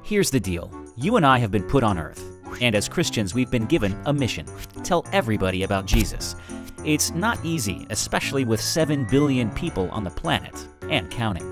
Here's the deal. You and I have been put on Earth, and as Christians we've been given a mission. Tell everybody about Jesus. It's not easy, especially with 7 billion people on the planet, and counting.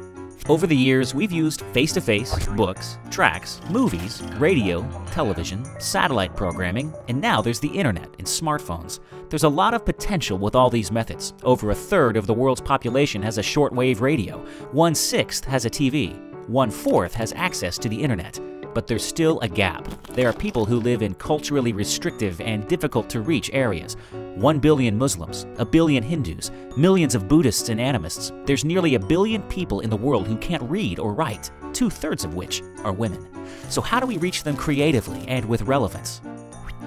Over the years, we've used face-to-face, books, tracts, movies, radio, television, satellite programming, and now there's the internet and smartphones. There's a lot of potential with all these methods. Over a third of the world's population has a shortwave radio, 1/6 has a TV, 1/4 has access to the internet. But there's still a gap. There are people who live in culturally restrictive and difficult-to-reach areas. 1 billion Muslims, a billion Hindus, millions of Buddhists and animists. There's nearly a billion people in the world who can't read or write, 2/3 of which are women. So how do we reach them creatively and with relevance?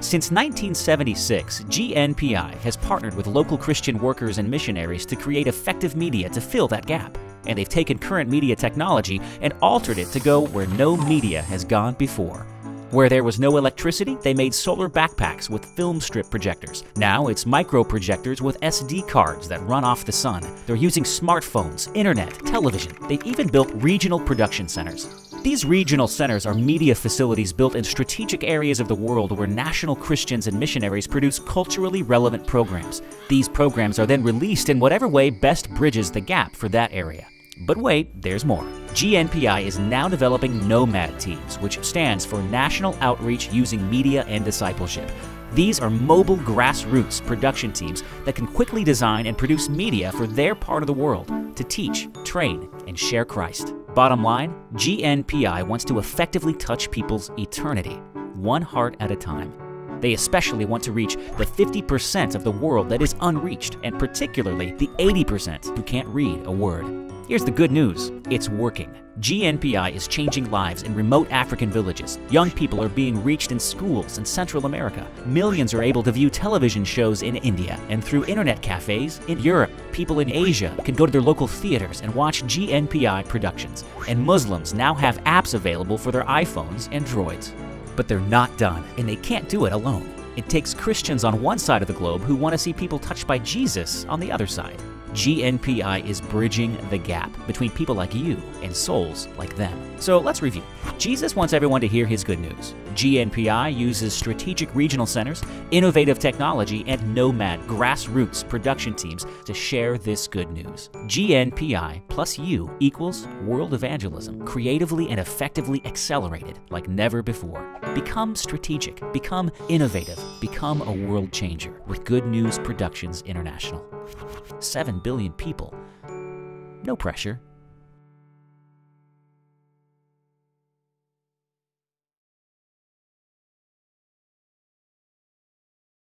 Since 1976, Gnpi has partnered with local Christian workers and missionaries to create effective media to fill that gap. And they've taken current media technology and altered it to go where no media has gone before. Where there was no electricity, they made solar backpacks with film strip projectors. Now it's micro projectors with SD cards that run off the sun. They're using smartphones, internet, television. They've even built regional production centers. These regional centers are media facilities built in strategic areas of the world where national Christians and missionaries produce culturally relevant programs. These programs are then released in whatever way best bridges the gap for that area. But wait, there's more. Gnpi is now developing Nomad teams, which stands for National Outreach Using Media and Discipleship. These are mobile grassroots production teams that can quickly design and produce media for their part of the world to teach, train, and share Christ. Bottom line, Gnpi wants to effectively touch people's eternity, one heart at a time. They especially want to reach the 50% of the world that is unreached, and particularly the 80% who can't read a word. Here's the good news. It's working. Gnpi is changing lives in remote African villages. Young people are being reached in schools in Central America. Millions are able to view television shows in India, and through internet cafes in Europe. People in Asia can go to their local theaters and watch Gnpi productions. And Muslims now have apps available for their iPhones and Droids. But they're not done, and they can't do it alone. It takes Christians on one side of the globe who want to see people touched by Jesus on the other side. Gnpi is bridging the gap between people like you and souls like them. So let's review. Jesus wants everyone to hear his good news. Gnpi uses strategic regional centers, innovative technology, and nomad grassroots production teams to share this good news. Gnpi plus you equals world evangelism, creatively and effectively accelerated like never before. Become strategic, become innovative, become a world changer with Good News Productions International. 7 billion people. No pressure.